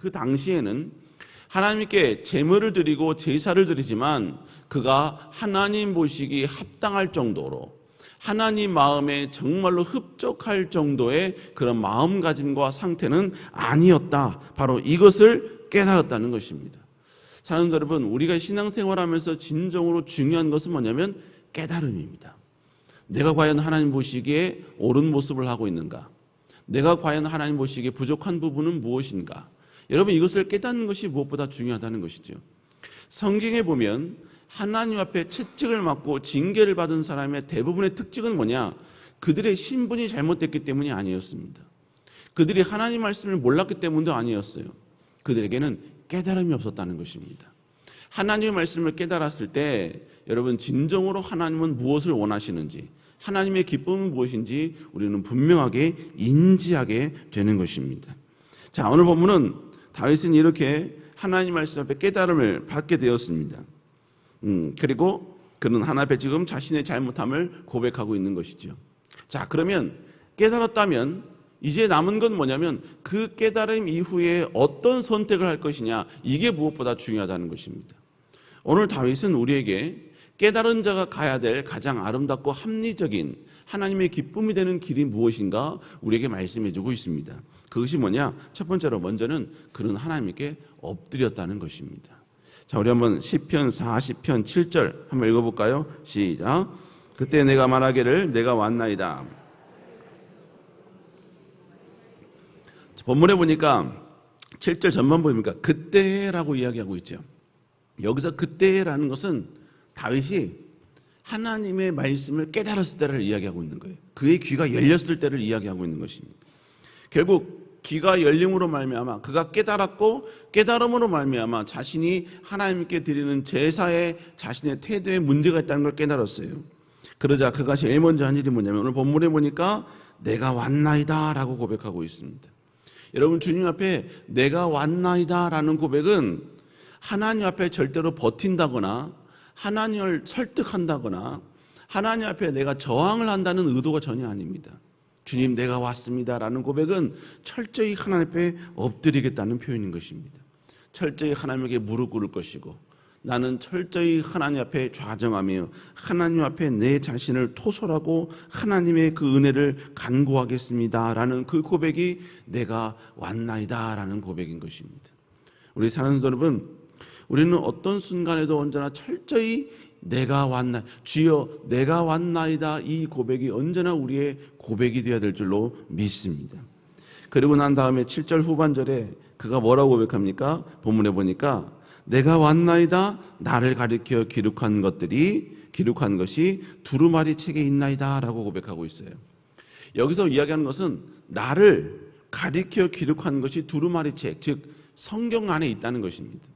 그 당시에는 하나님께 제물을 드리고 제사를 드리지만 그가 하나님 보시기에 합당할 정도로 하나님 마음에 정말로 흡족할 정도의 그런 마음가짐과 상태는 아니었다. 바로 이것을 깨달았다는 것입니다. 사랑하는 여러분, 우리가 신앙생활하면서 진정으로 중요한 것은 뭐냐면 깨달음입니다. 내가 과연 하나님 보시기에 옳은 모습을 하고 있는가? 내가 과연 하나님 보시기에 부족한 부분은 무엇인가? 여러분, 이것을 깨닫는 것이 무엇보다 중요하다는 것이죠. 성경에 보면 하나님 앞에 채찍을 맞고 징계를 받은 사람의 대부분의 특징은 뭐냐? 그들의 신분이 잘못됐기 때문이 아니었습니다. 그들이 하나님 말씀을 몰랐기 때문도 아니었어요. 그들에게는 깨달음이 없었다는 것입니다. 하나님의 말씀을 깨달았을 때 여러분, 진정으로 하나님은 무엇을 원하시는지, 하나님의 기쁨은 무엇인지 우리는 분명하게 인지하게 되는 것입니다. 자, 오늘 본문은 다윗은 이렇게 하나님 말씀 앞에 깨달음을 받게 되었습니다. 그리고 그는 하나님 앞에 지금 자신의 잘못함을 고백하고 있는 것이죠. 자, 그러면 깨달았다면 이제 남은 건 뭐냐면 그 깨달음 이후에 어떤 선택을 할 것이냐, 이게 무엇보다 중요하다는 것입니다. 오늘 다윗은 우리에게 깨달은 자가 가야 될 가장 아름답고 합리적인 하나님의 기쁨이 되는 길이 무엇인가 우리에게 말씀해 주고 있습니다. 그것이 뭐냐? 첫 번째로 먼저는 그는 하나님께 엎드렸다는 것입니다. 자, 우리 한번 시편 40편 7절 한번 읽어볼까요? 시작. 그때 내가 말하기를 내가 왔나이다. 본문에 보니까 7절 전만 보니까 그때라고 이야기하고 있죠. 여기서 그때라는 것은 다윗이 하나님의 말씀을 깨달았을 때를 이야기하고 있는 거예요. 그의 귀가 열렸을 때를 이야기하고 있는 것입니다. 결국 귀가 열림으로 말미암아 그가 깨달았고 깨달음으로 말미암아 자신이 하나님께 드리는 제사에 자신의 태도에 문제가 있다는 걸 깨달았어요. 그러자 그가 제일 먼저 한 일이 뭐냐면 오늘 본문에 보니까 내가 왔나이다 라고 고백하고 있습니다. 여러분, 주님 앞에 내가 왔나이다 라는 고백은 하나님 앞에 절대로 버틴다거나 하나님을 설득한다거나 하나님 앞에 내가 저항을 한다는 의도가 전혀 아닙니다. 주님, 내가 왔습니다 라는 고백은 철저히 하나님 앞에 엎드리겠다는 표현인 것입니다. 철저히 하나님에게 무릎 꿇을 것이고 나는 철저히 하나님 앞에 좌정하며 하나님 앞에 내 자신을 토설하고 하나님의 그 은혜를 간구하겠습니다 라는 그 고백이 내가 왔나이다 라는 고백인 것입니다. 우리 사랑하는 여러분, 우리는 어떤 순간에도 언제나 철저히 내가 왔나, 주여 내가 왔나이다, 이 고백이 언제나 우리의 고백이 되어야 될 줄로 믿습니다. 그리고 난 다음에 7절 후반절에 그가 뭐라고 고백합니까? 본문에 보니까 내가 왔나이다, 나를 가리켜 기록한 것이 두루마리 책에 있나이다 라고 고백하고 있어요. 여기서 이야기하는 것은 나를 가리켜 기록한 것이 두루마리 책, 즉 성경 안에 있다는 것입니다.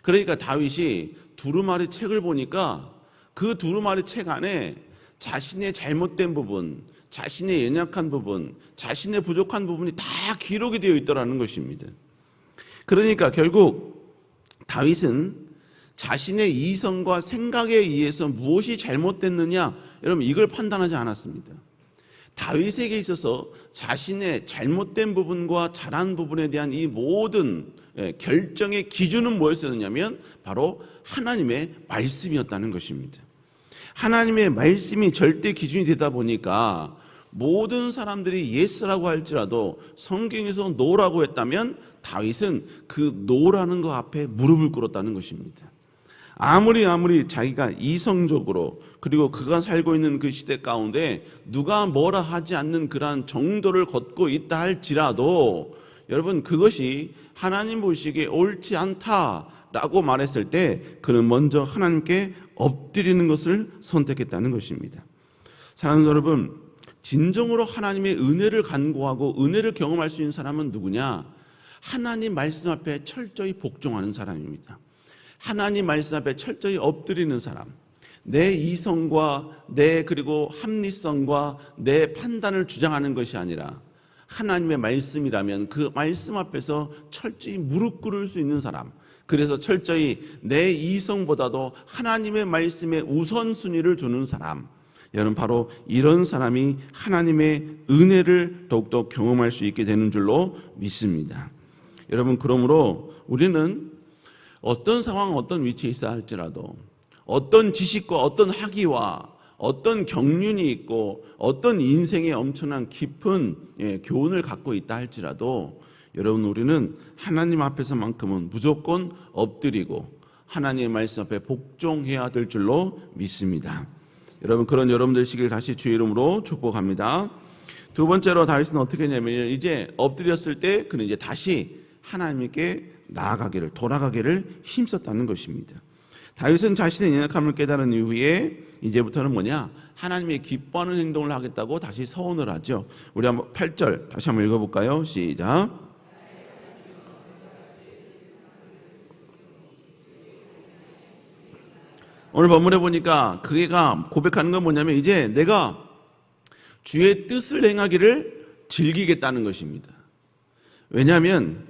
그러니까 다윗이 두루마리 책을 보니까 그 두루마리 책 안에 자신의 잘못된 부분, 자신의 연약한 부분, 자신의 부족한 부분이 다 기록이 되어 있더라는 것입니다. 그러니까 결국 다윗은 자신의 이성과 생각에 의해서 무엇이 잘못됐느냐, 여러분 이걸 판단하지 않았습니다. 다윗에게 있어서 자신의 잘못된 부분과 잘한 부분에 대한 이 모든 결정의 기준은 뭐였었냐면 바로 하나님의 말씀이었다는 것입니다. 하나님의 말씀이 절대 기준이 되다 보니까 모든 사람들이 예스라고 할지라도 성경에서 노라고 했다면 다윗은 그 노라는 것 앞에 무릎을 꿇었다는 것입니다. 아무리 자기가 이성적으로 그리고 그가 살고 있는 그 시대 가운데 누가 뭐라 하지 않는 그러한 정도를 걷고 있다 할지라도 여러분 그것이 하나님 보시기에 옳지 않다라고 말했을 때 그는 먼저 하나님께 엎드리는 것을 선택했다는 것입니다. 사랑하는 여러분, 진정으로 하나님의 은혜를 간구하고 은혜를 경험할 수 있는 사람은 누구냐? 하나님 말씀 앞에 철저히 복종하는 사람입니다. 하나님 말씀 앞에 철저히 엎드리는 사람, 내 이성과 내 그리고 합리성과 내 판단을 주장하는 것이 아니라 하나님의 말씀이라면 그 말씀 앞에서 철저히 무릎 꿇을 수 있는 사람, 그래서 철저히 내 이성보다도 하나님의 말씀에 우선순위를 주는 사람, 여러분 바로 이런 사람이 하나님의 은혜를 더욱더 경험할 수 있게 되는 줄로 믿습니다. 여러분, 그러므로 우리는 어떤 상황, 어떤 위치에 있어야 할지라도, 어떤 지식과 어떤 학위와 어떤 경륜이 있고 어떤 인생의 엄청난 깊은 교훈을 갖고 있다 할지라도, 여러분, 우리는 하나님 앞에서만큼은 무조건 엎드리고 하나님의 말씀 앞에 복종해야 될 줄로 믿습니다. 여러분, 그런 여러분들 되시길 다시 주의 이름으로 축복합니다. 두 번째로 다윗은 어떻게 했냐면, 이제 엎드렸을 때 그는 이제 다시 하나님께 나아가기를, 돌아가기를 힘썼다는 것입니다. 다윗은 자신의 연약함을 깨달은 이후에 이제부터는 뭐냐? 하나님의 기뻐하는 행동을 하겠다고 다시 서원을 하죠. 우리 한번 8절 다시 한번 읽어볼까요? 시작. 오늘 본문에 보니까 그가 고백하는 건 뭐냐면, 이제 내가 주의 뜻을 행하기를 즐기겠다는 것입니다. 왜냐하면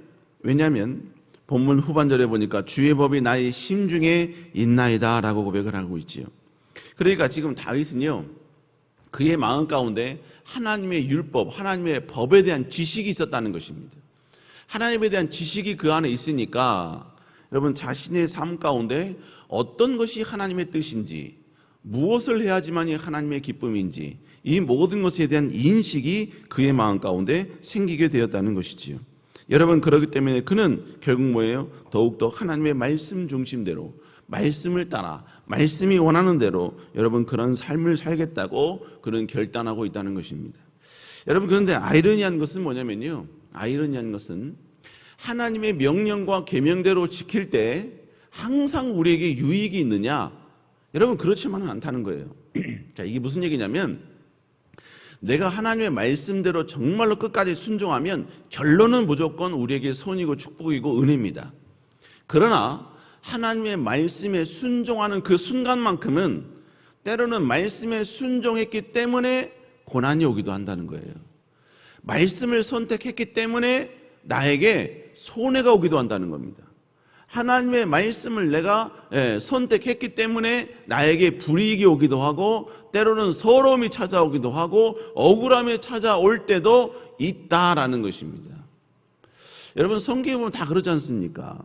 본문 후반절에 보니까 주의 법이 나의 심중에 있나이다 라고 고백을 하고 있지요. 그러니까 지금 다윗은요, 그의 마음 가운데 하나님의 율법, 하나님의 법에 대한 지식이 있었다는 것입니다. 하나님에 대한 지식이 그 안에 있으니까 여러분, 자신의 삶 가운데 어떤 것이 하나님의 뜻인지, 무엇을 해야지만이 하나님의 기쁨인지, 이 모든 것에 대한 인식이 그의 마음 가운데 생기게 되었다는 것이지요. 여러분, 그렇기 때문에 그는 결국 뭐예요? 더욱더 하나님의 말씀 중심대로, 말씀을 따라, 말씀이 원하는 대로 여러분 그런 삶을 살겠다고 그는 결단하고 있다는 것입니다. 여러분, 그런데 아이러니한 것은 뭐냐면요, 아이러니한 것은 하나님의 명령과 계명대로 지킬 때 항상 우리에게 유익이 있느냐? 여러분, 그렇지만은 않다는 거예요. 자, 이게 무슨 얘기냐면, 내가 하나님의 말씀대로 정말로 끝까지 순종하면 결론은 무조건 우리에게 선이고 축복이고 은혜입니다. 그러나 하나님의 말씀에 순종하는 그 순간만큼은 때로는 말씀에 순종했기 때문에 고난이 오기도 한다는 거예요. 말씀을 선택했기 때문에 나에게 손해가 오기도 한다는 겁니다. 하나님의 말씀을 내가 선택했기 때문에 나에게 불이익이 오기도 하고, 때로는 서러움이 찾아오기도 하고, 억울함이 찾아올 때도 있다라는 것입니다. 여러분, 성경에 보면 다 그러지 않습니까?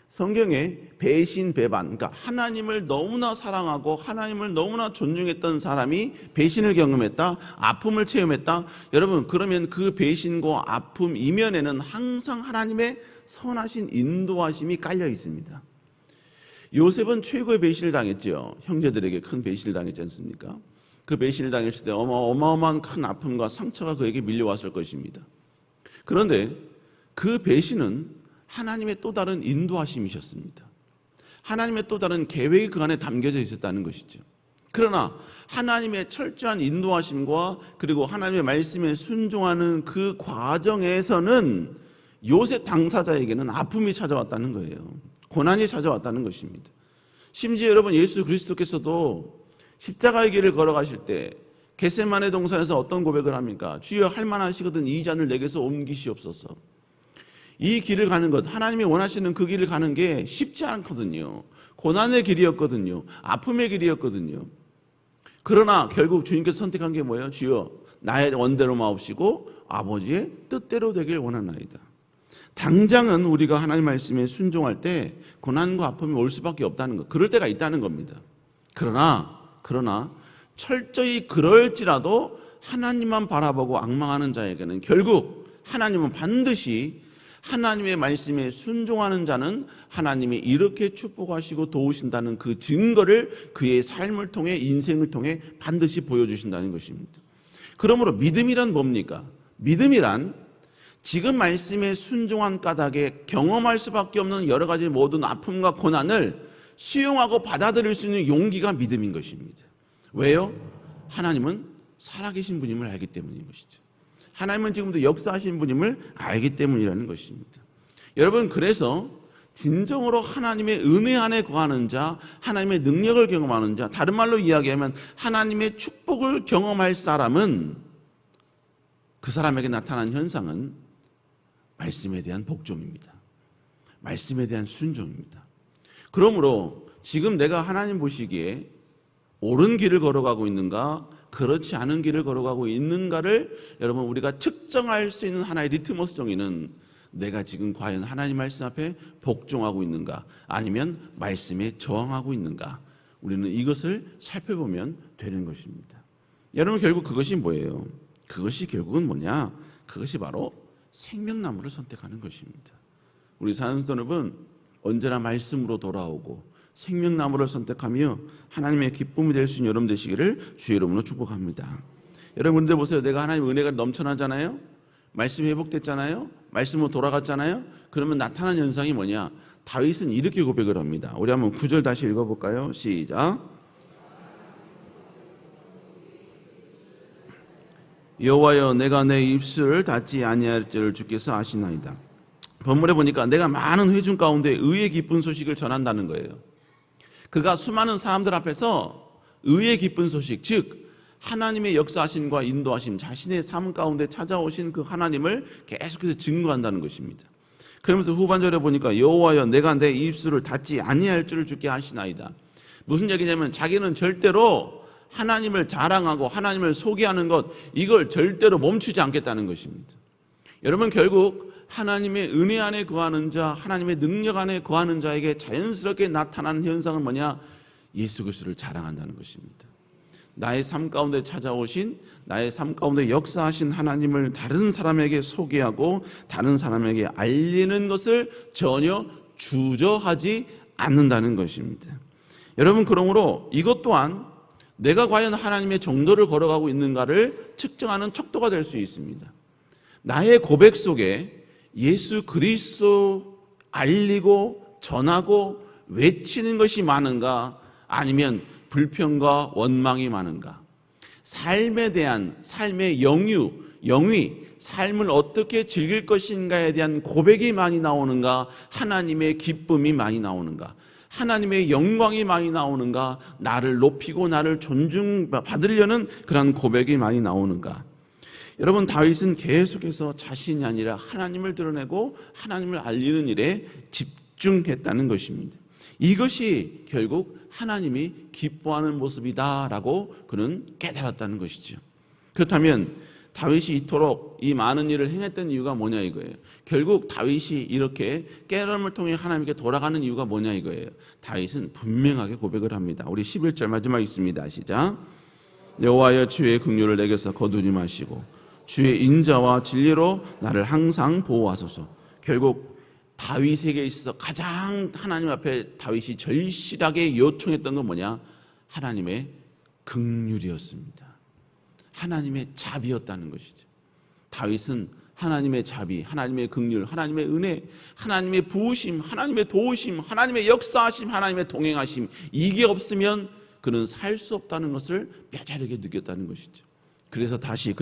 성경에 배신, 배반, 그러니까 하나님을 너무나 사랑하고 하나님을 너무나 존중했던 사람이 배신을 경험했다, 아픔을 체험했다. 여러분, 그러면 그 배신과 아픔 이면에는 항상 하나님의 선하신 인도하심이 깔려 있습니다. 요셉은 최고의 배신을 당했죠. 형제들에게 큰 배신을 당했지 않습니까? 그 배신을 당했을 때 어마어마한 큰 아픔과 상처가 그에게 밀려왔을 것입니다. 그런데 그 배신은 하나님의 또 다른 인도하심이셨습니다. 하나님의 또 다른 계획이 그 안에 담겨져 있었다는 것이죠. 그러나 하나님의 철저한 인도하심과 그리고 하나님의 말씀에 순종하는 그 과정에서는 요셉 당사자에게는 아픔이 찾아왔다는 거예요. 고난이 찾아왔다는 것입니다. 심지어 여러분, 예수 그리스도께서도 십자가의 길을 걸어가실 때 겟세마네 동산에서 어떤 고백을 합니까? 주여, 할 만하시거든 이 잔을 내게서 옮기시옵소서. 이 길을 가는 것, 하나님이 원하시는 그 길을 가는 게 쉽지 않거든요. 고난의 길이었거든요. 아픔의 길이었거든요. 그러나 결국 주님께서 선택한 게 뭐예요? 주여, 나의 원대로 마옵시고 아버지의 뜻대로 되길 원하나이다. 당장은 우리가 하나님 말씀에 순종할 때 고난과 아픔이 올 수밖에 없다는 것, 그럴 때가 있다는 겁니다. 그러나 철저히 그럴지라도 하나님만 바라보고 앙망하는 자에게는 결국 하나님은 반드시 하나님의 말씀에 순종하는 자는 하나님이 이렇게 축복하시고 도우신다는 그 증거를 그의 삶을 통해, 인생을 통해 반드시 보여주신다는 것입니다. 그러므로 믿음이란 뭡니까? 믿음이란 지금 말씀에 순종한 까닭에 경험할 수밖에 없는 여러 가지 모든 아픔과 고난을 수용하고 받아들일 수 있는 용기가 믿음인 것입니다. 왜요? 하나님은 살아계신 분임을 알기 때문인 것이죠. 하나님은 지금도 역사하신 분임을 알기 때문이라는 것입니다. 여러분, 그래서 진정으로 하나님의 은혜 안에 거하는 자, 하나님의 능력을 경험하는 자, 다른 말로 이야기하면 하나님의 축복을 경험할 사람은, 그 사람에게 나타난 현상은 말씀에 대한 복종입니다. 말씀에 대한 순종입니다. 그러므로 지금 내가 하나님 보시기에 옳은 길을 걸어가고 있는가, 그렇지 않은 길을 걸어가고 있는가를 여러분, 우리가 측정할 수 있는 하나의 리트머스 종이는 내가 지금 과연 하나님 말씀 앞에 복종하고 있는가, 아니면 말씀에 저항하고 있는가, 우리는 이것을 살펴보면 되는 것입니다. 여러분, 결국 그것이 뭐예요? 그것이 결국은 뭐냐? 그것이 바로 생명나무를 선택하는 것입니다. 우리 사랑하는 여러분, 언제나 말씀으로 돌아오고 생명나무를 선택하며 하나님의 기쁨이 될 수 있는 여러분 되시기를 주의 이름으로 축복합니다. 여러분들 보세요. 내가 하나님의 은혜가 넘쳐나잖아요. 말씀이 회복됐잖아요. 말씀으로 돌아갔잖아요. 그러면 나타난 현상이 뭐냐? 다윗은 이렇게 고백을 합니다. 우리 한번 9절 다시 읽어볼까요? 시작. 여호와여, 내가 내 입술을 닫지 아니할 줄을 주께서 아시나이다. 본문에 보니까 내가 많은 회중 가운데 의의 기쁜 소식을 전한다는 거예요. 그가 수많은 사람들 앞에서 의의 기쁜 소식, 즉 하나님의 역사하심과 인도하심, 자신의 삶 가운데 찾아오신 그 하나님을 계속해서 증거한다는 것입니다. 그러면서 후반절에 보니까 여호와여, 내가 내 입술을 닫지 아니할 줄을 주께 아시나이다. 무슨 얘기냐면 자기는 절대로 하나님을 자랑하고 하나님을 소개하는 것, 이걸 절대로 멈추지 않겠다는 것입니다. 여러분, 결국 하나님의 은혜 안에 거하는 자, 하나님의 능력 안에 거하는 자에게 자연스럽게 나타나는 현상은 뭐냐? 예수 그리스도를 자랑한다는 것입니다. 나의 삶 가운데 찾아오신, 나의 삶 가운데 역사하신 하나님을 다른 사람에게 소개하고 다른 사람에게 알리는 것을 전혀 주저하지 않는다는 것입니다. 여러분, 그러므로 이것 또한 내가 과연 하나님의 정도를 걸어가고 있는가를 측정하는 척도가 될 수 있습니다. 나의 고백 속에 예수 그리스도 알리고 전하고 외치는 것이 많은가, 아니면 불평과 원망이 많은가, 삶에 대한 삶의 영위, 삶을 어떻게 즐길 것인가에 대한 고백이 많이 나오는가, 하나님의 기쁨이 많이 나오는가, 하나님의 영광이 많이 나오는가, 나를 높이고 나를 존중받으려는 그런 고백이 많이 나오는가. 여러분, 다윗은 계속해서 자신이 아니라 하나님을 드러내고 하나님을 알리는 일에 집중했다는 것입니다. 이것이 결국 하나님이 기뻐하는 모습이다라고 그는 깨달았다는 것이죠. 그렇다면 다윗이 이토록 이 많은 일을 행했던 이유가 뭐냐 이거예요. 결국 다윗이 이렇게 깨달음을 통해 하나님께 돌아가는 이유가 뭐냐 이거예요. 다윗은 분명하게 고백을 합니다. 우리 11절 마지막 읽습니다. 시작. 여호와여, 주의 긍휼을 내게서 거두지 마시고 주의 인자와 진리로 나를 항상 보호하소서. 결국 다윗에게 있어서 가장 하나님 앞에 다윗이 절실하게 요청했던 건 뭐냐? 하나님의 긍휼이었습니다. 하나님의 자비였다는 것이죠. 다윗은 하나님의 자비, 하나님의 긍휼, 하나님의 은혜, 하나님의 부으심, 하나님의 도우심, 하나님의 역사하심, 하나님의 동행하심, 이게 없으면 그는 살 수 없다는 것을 뼈저리게 느꼈다는 것이죠. 그래서 다시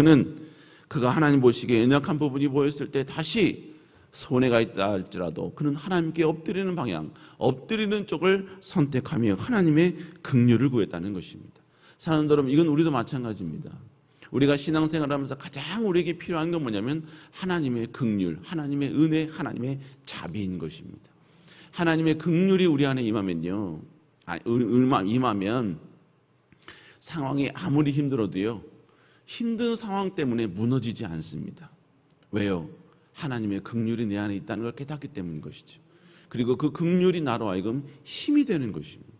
그가 하나님 보시기에 연약한 부분이 보였을 때 다시 손해가 있다 할지라도 그는 하나님께 엎드리는 방향, 엎드리는 쪽을 선택하며 하나님의 긍휼을 구했다는 것입니다. 사랑하는 여러분, 이건 우리도 마찬가지입니다. 우리가 신앙생활하면서 가장 우리에게 필요한 건 뭐냐면 하나님의 긍휼, 하나님의 은혜, 하나님의 자비인 것입니다. 하나님의 긍휼이 우리 안에 임하면 상황이 아무리 힘들어도요, 힘든 상황 때문에 무너지지 않습니다. 왜요? 하나님의 긍휼이 내 안에 있다는 걸 깨닫기 때문인 것이죠. 그리고 그 긍휼이 나로 하여금 힘이 되는 것입니다.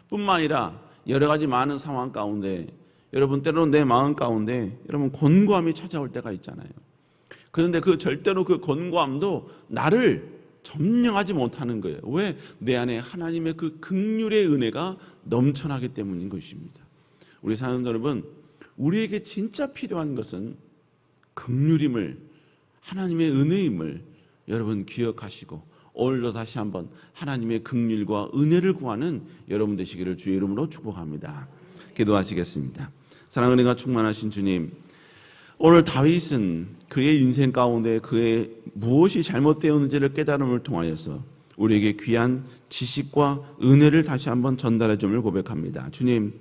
뿐만 아니라 여러 가지 많은 상황 가운데 여러분, 때로는 내 마음 가운데 여러분 곤고함이 찾아올 때가 있잖아요. 그런데 절대로 그 곤고함도 나를 점령하지 못하는 거예요. 왜? 내 안에 하나님의 그 긍휼의 은혜가 넘쳐나기 때문인 것입니다. 우리 사는 여러분, 우리에게 진짜 필요한 것은 긍휼임을, 하나님의 은혜임을 여러분 기억하시고 오늘도 다시 한번 하나님의 긍휼과 은혜를 구하는 여러분 되시기를 주의 이름으로 축복합니다. 기도하시겠습니다. 사랑의 은혜가 충만하신 주님, 오늘 다윗은 그의 인생 가운데 그의 무엇이 잘못되었는지를 깨달음을 통하여서 우리에게 귀한 지식과 은혜를 다시 한번 전달해 줌을 고백합니다. 주님,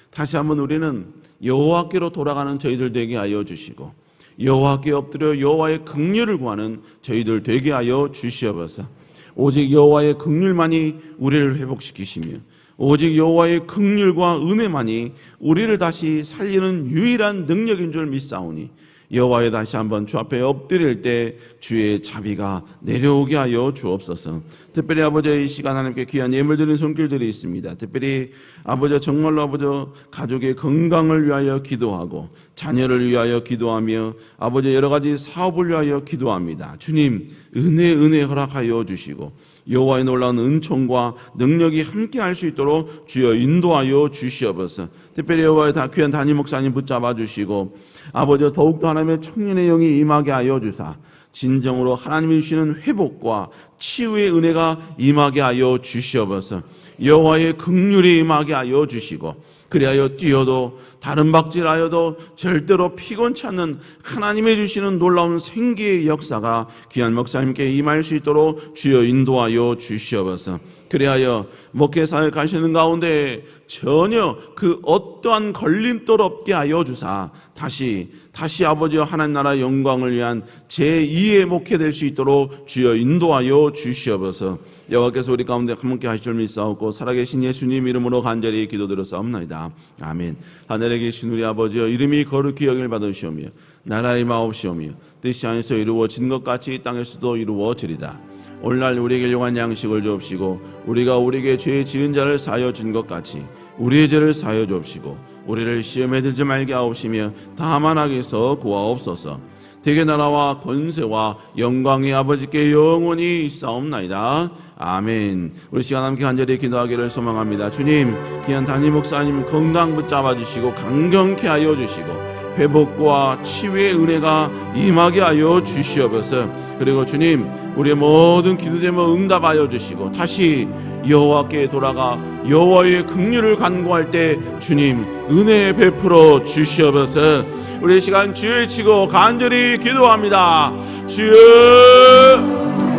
다시 한번 우리는 여호와께로 돌아가는 저희들 되게 하여 주시고 여호와께 엎드려 여호와의 긍휼을 구하는 저희들 되게 하여 주시옵소서. 오직 여호와의 긍휼만이 우리를 회복시키시며 오직 여호와의 긍휼과 은혜만이 우리를 다시 살리는 유일한 능력인 줄 믿사오니 여호와여 다시 한번 주 앞에 엎드릴 때 주의 자비가 내려오게 하여 주옵소서. 특별히 아버지 이 시간 하나님께 귀한 예물 드리는 손길들이 있습니다. 특별히 아버지 정말로 아버지 가족의 건강을 위하여 기도하고 자녀를 위하여 기도하며 아버지 여러 가지 사업을 위하여 기도합니다. 주님 은혜 허락하여 주시고 여호와의 놀라운 은총과 능력이 함께할 수 있도록 주여 인도하여 주시옵소서. 특별히 여호와의 귀한 담임 목사님 붙잡아 주시고 아버지 더욱더 하나님의 청년의 영이 임하게 하여 주사 진정으로 하나님이 주시는 회복과 치유의 은혜가 임하게 하여 주시옵소서. 여호와의 긍휼이 임하게 하여 주시고 그리하여 뛰어도 다른 박질하여도 절대로 피곤치 않는 하나님의 주시는 놀라운 생기의 역사가 귀한 목사님께 임할 수 있도록 주여 인도하여 주시옵소서. 그리하여 목회사에 가시는 가운데 전혀 그 어떠한 걸림돌 없게 하여 주사 다시 아버지와 하나님 나라 영광을 위한 제2의 목회 될 수 있도록 주여 인도하여 주시옵소서. 여호와께서 우리 가운데 함께 하실 줄 믿사옵고 살아계신 예수님 이름으로 간절히 기도드렸사옵나이다. 아멘. 하늘에 계신 우리 아버지여 이름이 거룩히 여김을 받으시오며 나라의 마옵시오며 뜻이 안에서 이루어진 것 같이 이 땅에서도 이루어지리다. 오늘날 우리에게 용한 양식을 주옵시고 우리가 우리에게 죄 지은 자를 사하여 준 것 같이 우리의 죄를 사하여 주옵시고 우리를 시험에 들지 말게 하옵시며 다만 악에서 구하옵소서. 대개 나라와 권세와 영광의 아버지께 영원히 있사옵나이다. 아멘. 우리 시간 함께 간절히 기도하기를 소망합니다. 주님 귀한 담임 목사님 건강 붙잡아 주시고 강경케 하여 주시고 회복과 치유의 은혜가 임하게 하여 주시옵소서. 그리고 주님 우리의 모든 기도 제목 응답하여 주시고 다시 여호와께 돌아가 여호와의 긍휼을 간구할 때 주님 은혜 베풀어 주시옵소서. 우리 시간 주의 치고 간절히 기도합니다. 주여